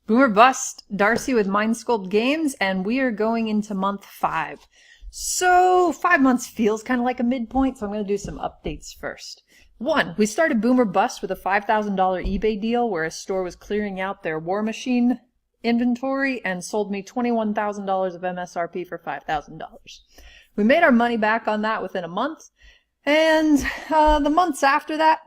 Boomer Bust, Darcy with Mindsculpt Games, and we are going into month 5. So 5 months feels kind of like a midpoint, so I'm going to do some updates first. 1, we started Boomer Bust with a $5,000 eBay deal where a store was clearing out their War Machine inventory and sold me $21,000 of MSRP for $5,000. We made our money back on that within a month, and the months after that,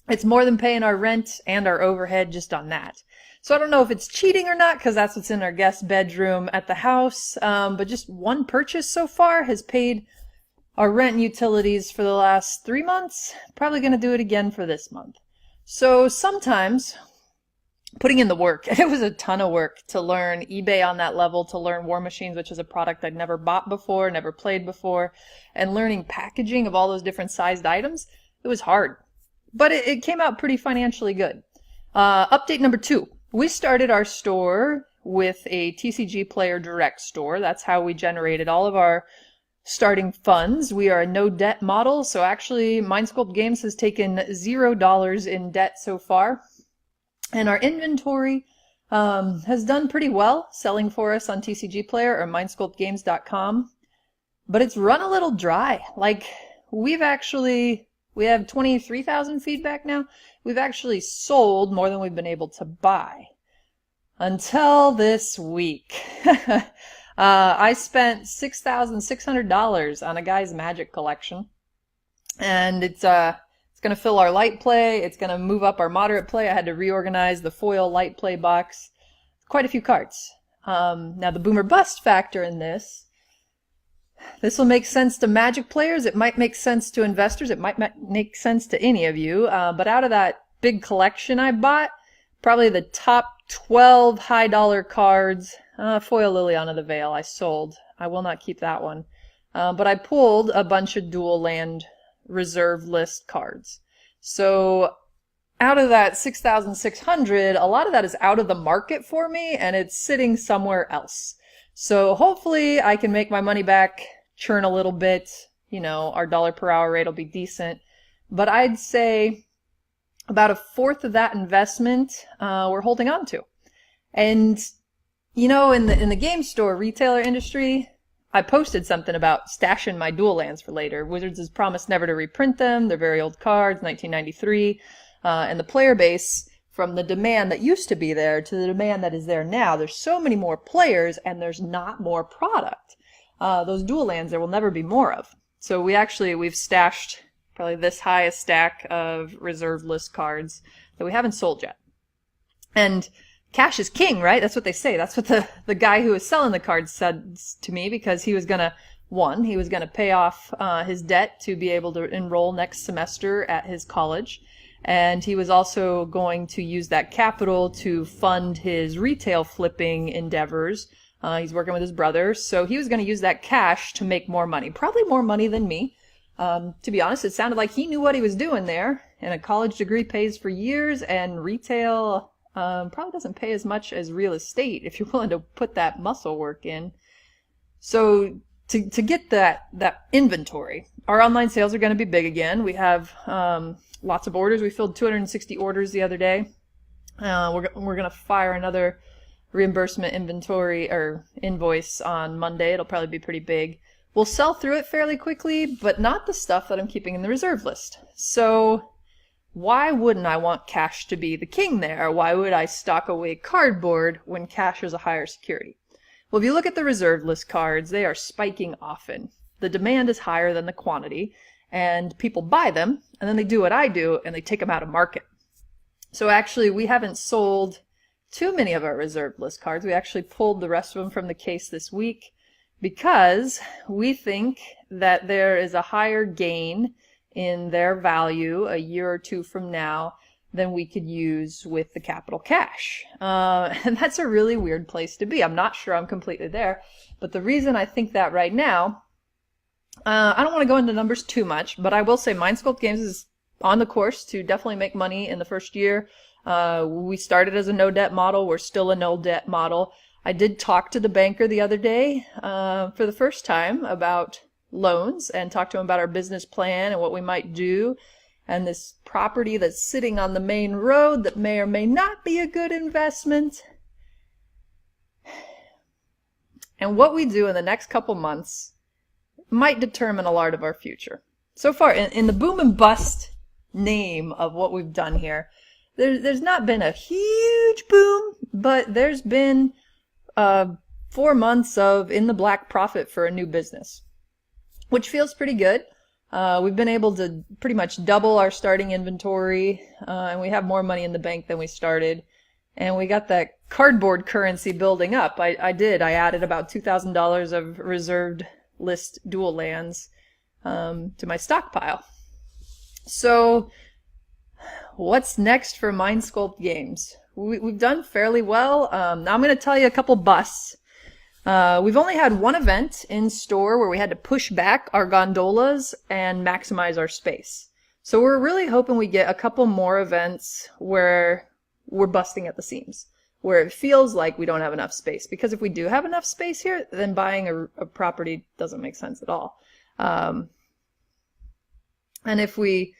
it's more than paying our rent and our overhead just on that. So I don't know if it's cheating or not, because that's what's in our guest bedroom at the house, but just one purchase so far has paid our rent and utilities for the last 3 months. Probably going to do it again for this month. So sometimes putting in the work, and it was a ton of work to learn eBay on that level, to learn War Machines, which is a product I'd never bought before, never played before, and learning packaging of all those different sized items. It was hard, but it came out pretty financially good. Update number 2. We started our store with a TCG Player Direct store. That's how we generated all of our starting funds. We are a no debt model, so actually Mindsculpt Games has taken $0 in debt so far. And our inventory has done pretty well selling for us on TCG Player or mindsculptgames.com. But it's run a little dry. Like, we have 23,000 feedback now. We've actually sold more than we've been able to buy. Until this week. I spent $6,600 on a guy's Magic collection. And it's going to fill our light play. It's going to move up our moderate play. I had to reorganize the foil light play box. Quite a few cards. Now the Boomer Bust factor in this will make sense to Magic players. It might make sense to investors. It might make sense to any of you. But out of that big collection I bought, probably the top 12 high dollar cards, foil Liliana the Veil I sold. I will not keep that one. But I pulled a bunch of dual land reserve list cards. So out of that 6,600, a lot of that is out of the market for me and it's sitting somewhere else. So hopefully I can make my money back, churn a little bit, our dollar per hour rate will be decent. But I'd say about 1/4 of that investment we're holding on to. And, in the game store retailer industry, I posted something about stashing my dual lands for later. Wizards has promised never to reprint them. They're very old cards, 1993. And the player base, from the demand that used to be there to the demand that is there now, there's so many more players and there's not more product. Those dual lands there will never be more of. So we've stashed probably this high a stack of reserve list cards that we haven't sold yet. And cash is king, right? That's what they say. That's what the guy who was selling the cards said to me, because he was going to pay off his debt to be able to enroll next semester at his college. And he was also going to use that capital to fund his retail flipping endeavors. He's working with his brother. So he was going to use that cash to make more money, probably more money than me. To be honest, it sounded like he knew what he was doing there. And a college degree pays for years, and retail probably doesn't pay as much as real estate if you're willing to put that muscle work in. So to get that inventory, our online sales are going to be big again. We have lots of orders. We filled 260 orders the other day. We're going to fire another reimbursement inventory or invoice on Monday. It'll probably be pretty big. We'll sell through it fairly quickly, but not the stuff that I'm keeping in the reserve list. So why wouldn't I want cash to be the king there? Why would I stock away cardboard when cash is a higher security? Well, if you look at the reserve list cards, they are spiking often. The demand is higher than the quantity, and people buy them, and then they do what I do, and they take them out of market. So actually, we haven't sold too many of our reserve list cards. We actually pulled the rest of them from the case this week because we think that there is a higher gain in their value a year or two from now than we could use with the capital cash. And that's a really weird place to be. I'm not sure I'm completely there, but the reason I think that right now, I don't want to go into numbers too much, but I will say Mindsculpt Games is on the course to definitely make money in the first year. We started as a no debt model. We're still a no debt model. I did talk to the banker the other day for the first time about loans and talk to him about our business plan and what we might do. And this property that's sitting on the main road that may or may not be a good investment. And what we do in the next couple months might determine a lot of our future. So far, in the boom and bust name of what we've done here, there's not been a huge boom, but there's been 4 months of in the black profit for a new business, which feels pretty good. We've been able to pretty much double our starting inventory, and we have more money in the bank than we started. And we got that cardboard currency building up. I added about $2,000 of reserved list dual lands to my stockpile. So what's next for Mind Sculpt Games? We've done fairly well. Now I'm going to tell you a couple busts. We've only had one event in store where we had to push back our gondolas and maximize our space. So we're really hoping we get a couple more events where we're busting at the seams, where it feels like we don't have enough space. Because if we do have enough space here, then buying a property doesn't make sense at all. And if we...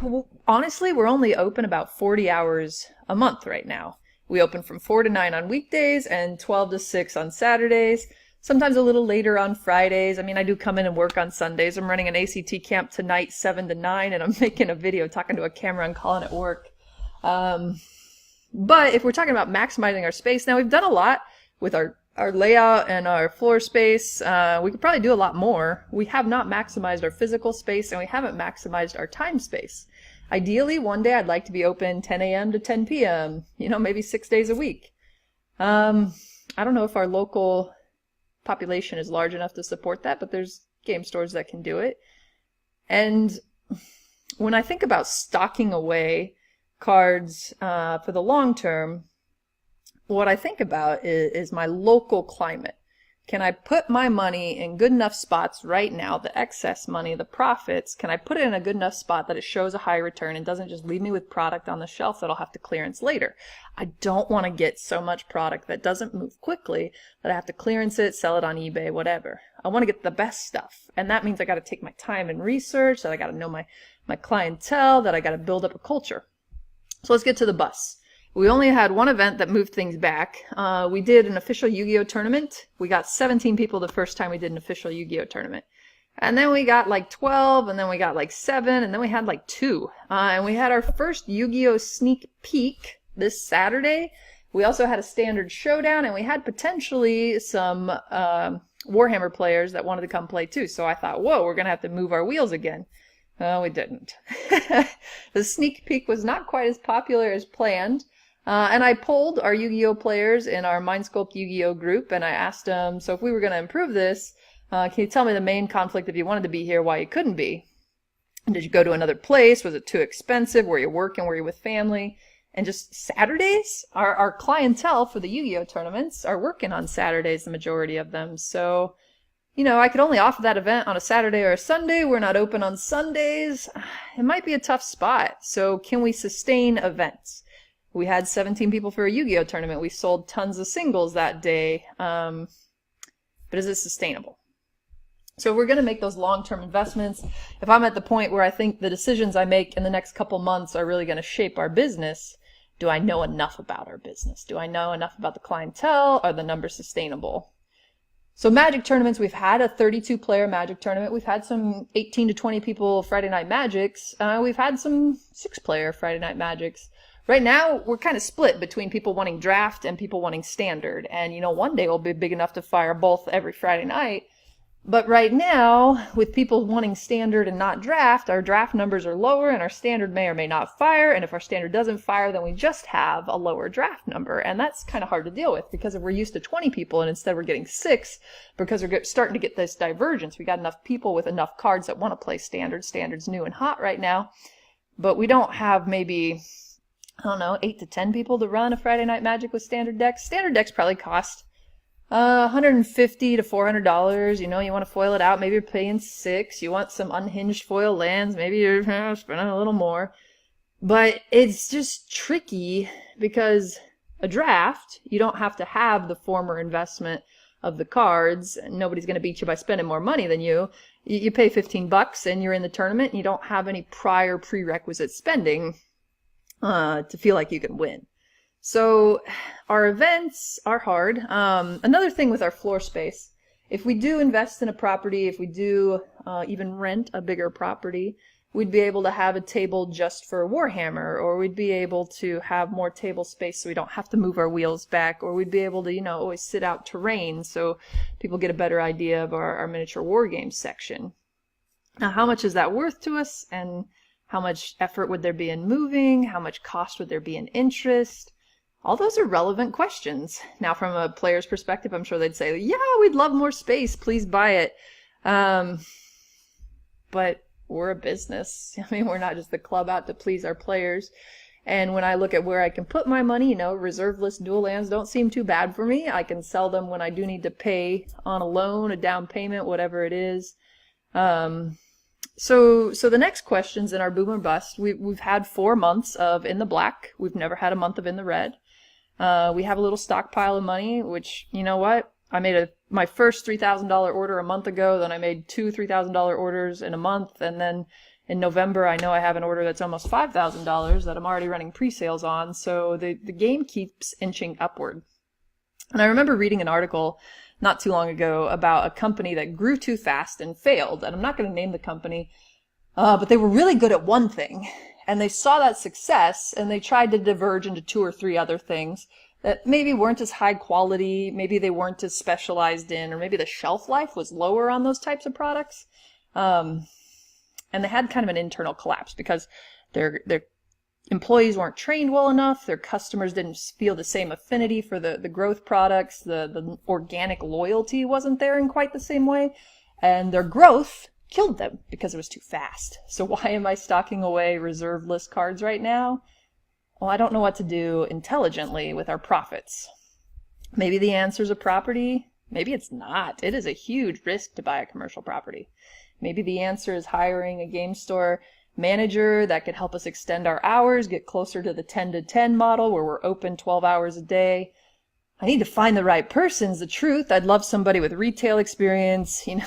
Well, honestly, we're only open about 40 hours a month right now. We open from 4 to 9 on weekdays and 12 to 6 on Saturdays, sometimes a little later on Fridays. I mean, I do come in and work on Sundays. I'm running an ACT camp tonight, 7 to 9, and I'm making a video talking to a camera and calling it work. But if we're talking about maximizing our space, now we've done a lot with our layout and our floor space. We could probably do a lot more. We have not maximized our physical space, and we haven't maximized our time space. Ideally, one day I'd like to be open 10 a.m. to 10 p.m., maybe 6 days a week. I don't know if our local population is large enough to support that, but there's game stores that can do it. And when I think about stocking away cards for the long term, what I think about is my local climate. Can I put my money in good enough spots right now, the excess money, the profits, can I put it in a good enough spot that it shows a high return and doesn't just leave me with product on the shelf that I'll have to clearance later? I don't want to get so much product that doesn't move quickly that I have to clearance it, sell it on eBay, whatever. I want to get the best stuff. And that means I got to take my time and research, that I got to know my clientele, that I got to build up a culture. So let's get to the bus. We only had one event that moved things back. We did an official Yu-Gi-Oh tournament. We got 17 people the first time we did an official Yu-Gi-Oh tournament. And then we got like 12, and then we got like 7, and then we had like 2. And we had our first Yu-Gi-Oh sneak peek this Saturday. We also had a standard showdown, and we had potentially some Warhammer players that wanted to come play too. So I thought, whoa, we're going to have to move our wheels again. No, we didn't. The sneak peek was not quite as popular as planned. And I polled our Yu-Gi-Oh players in our Mind Sculpt Yu-Gi-Oh group, and I asked them, so if we were going to improve this, can you tell me the main conflict if you wanted to be here, why you couldn't be? Did you go to another place? Was it too expensive? Were you working? Were you with family? And just Saturdays? Our clientele for the Yu-Gi-Oh tournaments are working on Saturdays, the majority of them. So, I could only offer that event on a Saturday or a Sunday. We're not open on Sundays. It might be a tough spot. So can we sustain events? We had 17 people for a Yu-Gi-Oh tournament. We sold tons of singles that day. But is it sustainable? So we're going to make those long-term investments. If I'm at the point where I think the decisions I make in the next couple months are really going to shape our business, do I know enough about our business? Do I know enough about the clientele? Are the numbers sustainable? So Magic tournaments, we've had a 32-player Magic tournament. We've had some 18 to 20 people Friday Night Magics. We've had some 6-player Friday Night Magics. Right now, we're kind of split between people wanting draft and people wanting standard. And, one day we'll be big enough to fire both every Friday night. But right now, with people wanting standard and not draft, our draft numbers are lower and our standard may or may not fire. And if our standard doesn't fire, then we just have a lower draft number. And that's kind of hard to deal with because if we're used to 20 people and instead we're getting 6 because we're starting to get this divergence. We got enough people with enough cards that want to play standard. Standard's new and hot right now. But we don't have maybe... 8 to 10 people to run a Friday Night Magic with standard decks. Standard decks probably cost $150 to $400. You want to foil it out. Maybe you're paying $6. You want some unhinged foil lands. Maybe you're spending a little more. But it's just tricky because a draft, you don't have to have the former investment of the cards. Nobody's going to beat you by spending more money than you. You pay $15 and you're in the tournament and you don't have any prior prerequisite spending to feel like you can win. So our events are hard. Another thing with our floor space, if we do invest in a property, if we do even rent a bigger property, we'd be able to have a table just for Warhammer, or we'd be able to have more table space so we don't have to move our wheels back, or we'd be able to, always sit out terrain so people get a better idea of our miniature war games section. Now, how much is that worth to us, and how much effort would there be in moving? How much cost would there be in interest? All those are relevant questions. Now, from a player's perspective, I'm sure they'd say, yeah, we'd love more space, please buy it. But we're a business. I mean, we're not just the club out to please our players. And when I look at where I can put my money, reserve list dual lands don't seem too bad for me. I can sell them when I do need to pay on a loan, a down payment, whatever it is. So the next questions in our boom or bust, we've had 4 months of in the black. We've never had a month of in the red. We have a little stockpile of money, which, you know what? I made my first $3,000 order a month ago, then I made 2 $3,000 orders in a month, and then in November I know I have an order that's almost $5,000 that I'm already running pre-sales on, so the game keeps inching upward. And I remember reading an article not too long ago about a company that grew too fast and failed, and I'm not going to name the company, but they were really good at one thing, and they saw that success, and they tried to diverge into 2 or 3 other things that maybe weren't as high quality, maybe they weren't as specialized in, or maybe the shelf life was lower on those types of products. And they had kind of an internal collapse because their employees weren't trained well enough, their customers didn't feel the same affinity for the growth products, the organic loyalty wasn't there in quite the same way, and their growth killed them because it was too fast. So why am I stocking away reserve list cards right now? Well, I don't know what to do intelligently with our profits. Maybe the answer is a property. Maybe it's not. It is a huge risk to buy a commercial property. Maybe the answer is hiring a game store manager that could help us extend our hours, get closer to the 10 to 10 model where we're open 12 hours a day. I need to find the right person is the truth. I'd love somebody with retail experience. In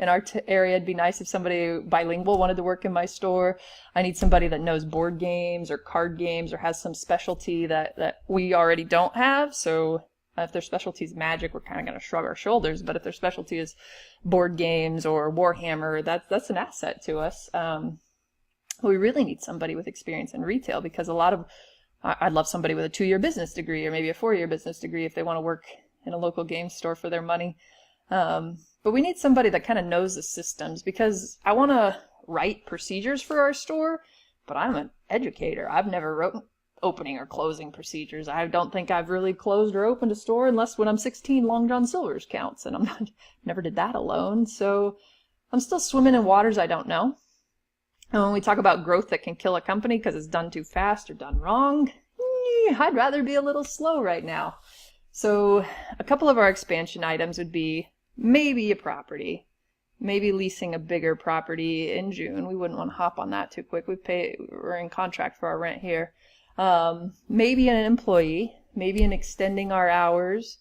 our area, it'd be nice if somebody bilingual wanted to work in my store. I need somebody that knows board games or card games or has some specialty that we already don't have. So if their specialty is Magic, we're kind of going to shrug our shoulders. But if their specialty is board games or Warhammer, that's an asset to us. We really need somebody with experience in retail because I'd love somebody with a 2-year business degree or maybe a 4-year business degree if they want to work in a local game store for their money. But we need somebody that kind of knows the systems because I want to write procedures for our store, but I'm an educator. I've never wrote opening or closing procedures. I don't think I've really closed or opened a store unless when I'm 16 Long John Silver's counts, and never did that alone. So I'm still swimming in waters I don't know. And when we talk about growth that can kill a company because it's done too fast or done wrong, I'd rather be a little slow right now. So a couple of our expansion items would be maybe a property, maybe leasing a bigger property in June. We wouldn't want to hop on that too quick. We're in contract for our rent here. Maybe an employee, maybe in extending our hours.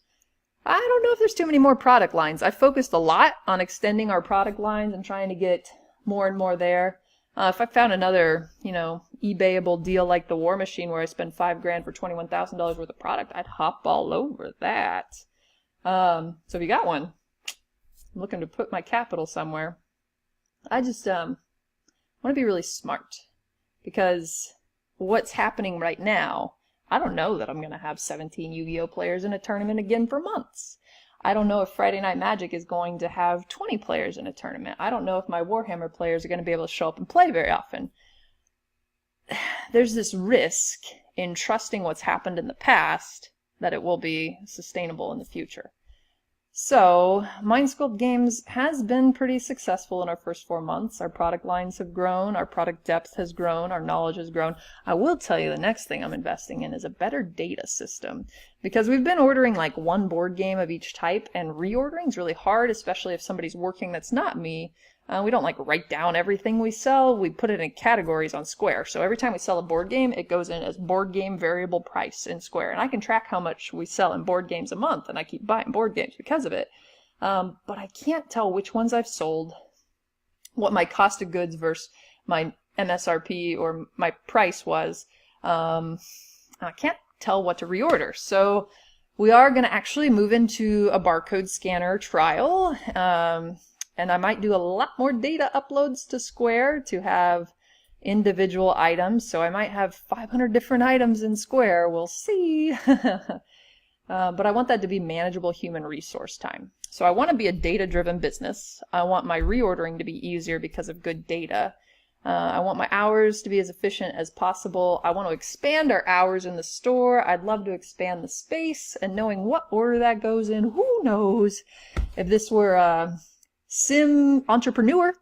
I don't know if there's too many more product lines. I focused a lot on extending our product lines and trying to get more and more there. If I found another, eBayable deal like the War Machine where I spend $5,000 for $21,000 worth of product, I'd hop all over that. So if you got one, I'm looking to put my capital somewhere. I just want to be really smart because what's happening right now, I don't know that I'm going to have 17 Yu-Gi-Oh players in a tournament again for months. I don't know if Friday Night Magic is going to have 20 players in a tournament. I don't know if my Warhammer players are going to be able to show up and play very often. There's this risk in trusting what's happened in the past that it will be sustainable in the future. So, Mindsculpt Games has been pretty successful in our first 4 months. Our product lines have grown, our product depth has grown, our knowledge has grown. I will tell you the next thing I'm investing in is a better data system. Because we've been ordering like 1 board game of each type, and reordering is really hard, especially if somebody's working that's not me. We don't write down everything we sell. We put it in categories on Square. So every time we sell a board game, it goes in as board game variable price in Square. And I can track how much we sell in board games a month, and I keep buying board games because of it. But I can't tell which ones I've sold, what my cost of goods versus my MSRP or my price was. I can't tell what to reorder. So we are going to actually move into a barcode scanner trial, and I might do a lot more data uploads to Square to have individual items. So I might have 500 different items in Square. We'll see. But I want that to be manageable human resource time. So I want to be a data-driven business. I want my reordering to be easier because of good data. I want my hours to be as efficient as possible. I want to expand our hours in the store. I'd love to expand the space, and knowing what order that goes in, who knows? If this were a sim entrepreneur,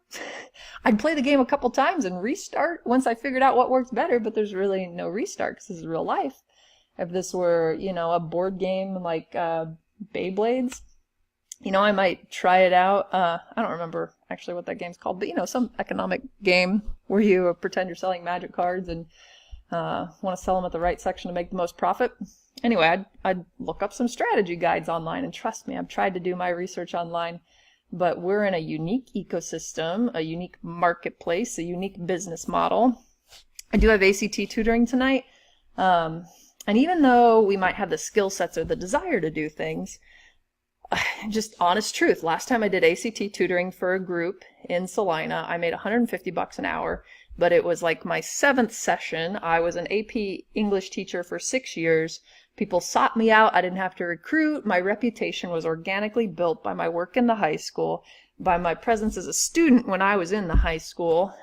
I'd play the game a couple times and restart once I figured out what works better, but there's really no restart because this is real life. If this were, you know, a board game like Beyblades, you know, I might try it out. I don't remember actually what that game's called, but you know, some economic game where you pretend you're selling magic cards and want to sell them at the right section to make the most profit. Anyway, I'd look up some strategy guides online, and trust me, I've tried to do my research online, but we're in a unique ecosystem, a unique marketplace, a unique business model. I do have ACT tutoring tonight, and even though we might have the skill sets or the desire to do things, just honest truth, last time I did ACT tutoring for a group in Salina, I made $150 an hour, but it was like my 7th session. I was an AP English teacher for 6 years. People sought me out. I didn't have to recruit. My reputation was organically built by my work in the high school, by my presence as a student when I was in the high school,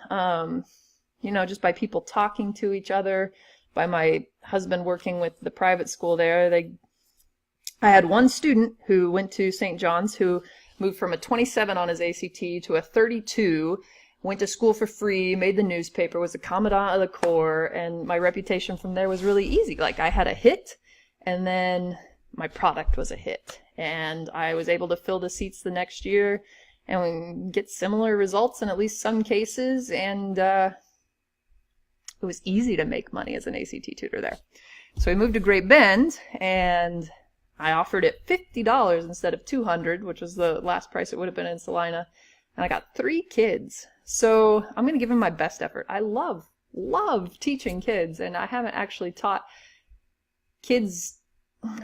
you know, just by people talking to each other, by my husband working with the private school there. I had one student who went to St. John's who moved from a 27 on his ACT to a 32, went to school for free, made the newspaper, was a commandant of the corps, and my reputation from there was really easy. Like, I had a hit, and then my product was a hit, and I was able to fill the seats the next year and get similar results in at least some cases, and it was easy to make money as an ACT tutor there. So we moved to Great Bend, and I offered it $50 instead of $200, which was the last price it would have been in Salina. And I got 3 kids. So I'm going to give them my best effort. I love teaching kids, and I haven't actually taught kids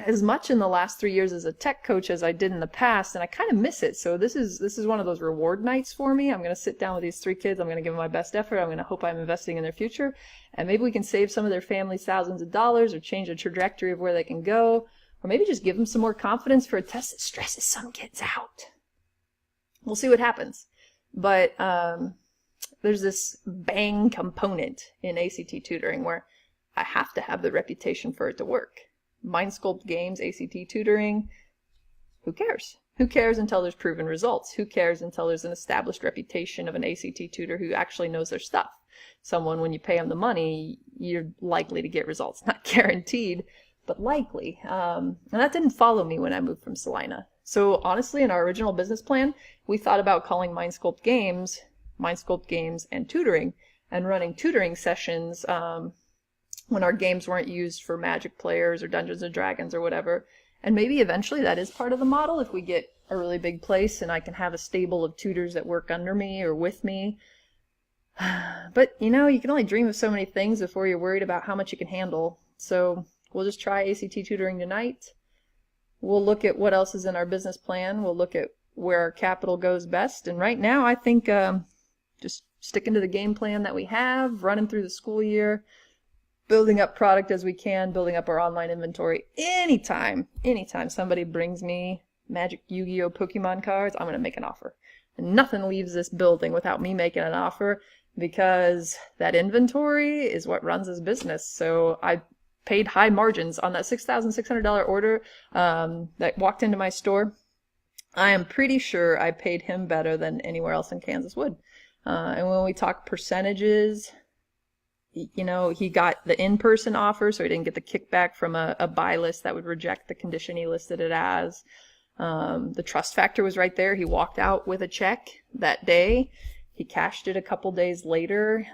as much in the last 3 years as a tech coach as I did in the past, and I kind of miss it. So this is one of those reward nights for me. I'm going to sit down with these 3 kids. I'm going to give them my best effort. I'm going to hope I'm investing in their future, and maybe we can save some of their families thousands of dollars, or change the trajectory of where they can go. Or maybe just give them some more confidence for a test that stresses some kids out. We'll see what happens. But there's this bang component in ACT tutoring where I have to have the reputation for it to work. Mind Sculpt Games, ACT tutoring, who cares? Who cares until there's proven results? Who cares until there's an established reputation of an ACT tutor who actually knows their stuff? Someone, when you pay them the money, you're likely to get results. Not guaranteed, but likely. And that didn't follow me when I moved from Salina. So honestly, in our original business plan, we thought about calling Mind Sculpt Games and tutoring, and running tutoring sessions when our games weren't used for Magic players or Dungeons and Dragons or whatever. And maybe eventually that is part of the model if we get a really big place and I can have a stable of tutors that work under me or with me. But you know, you can only dream of so many things before you're worried about how much you can handle. So we'll just try ACT tutoring tonight. We'll look at what else is in our business plan. We'll look at where our capital goes best. And right now, I think just sticking to the game plan that we have, running through the school year, building up product as we can, building up our online inventory. Anytime somebody brings me Magic, Yu-Gi-Oh, Pokemon cards, I'm going to make an offer. And nothing leaves this building without me making an offer, because that inventory is what runs this business. So I paid high margins on that $6,600 order that walked into my store. I am pretty sure I paid him better than anywhere else in Kansas would. And when we talk percentages, you know, he got the in-person offer, so he didn't get the kickback from a buy list that would reject the condition he listed it as. The trust factor was right there. He walked out with a check that day. He cashed it a couple days later.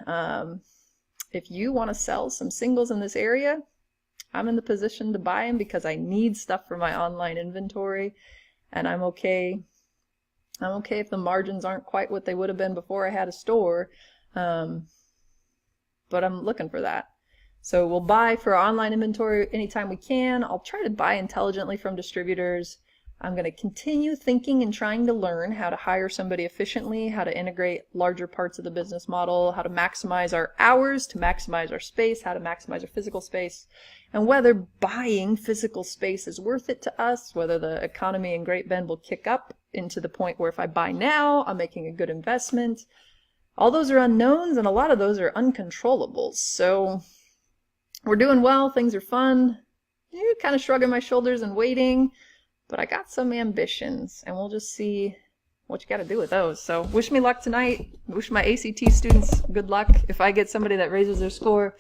If you want to sell some singles in this area, I'm in the position to buy them because I need stuff for my online inventory, and I'm okay. I'm okay if the margins aren't quite what they would have been before I had a store, but I'm looking for that. So we'll buy for our online inventory anytime we can. I'll try to buy intelligently from distributors. I'm going to continue thinking and trying to learn how to hire somebody efficiently, how to integrate larger parts of the business model, how to maximize our hours, to maximize our space, how to maximize our physical space, and whether buying physical space is worth it to us, whether the economy in Great Bend will kick up into the point where if I buy now, I'm making a good investment. All those are unknowns, and a lot of those are uncontrollables. So we're doing well, things are fun. Kind of shrugging my shoulders and waiting. But I got some ambitions, and we'll just see what you got to do with those. So wish me luck tonight. Wish my ACT students good luck. If I get somebody that raises their score,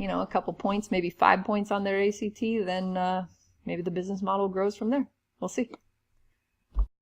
a couple points, maybe 5 points on their ACT, then maybe the business model grows from there. We'll see.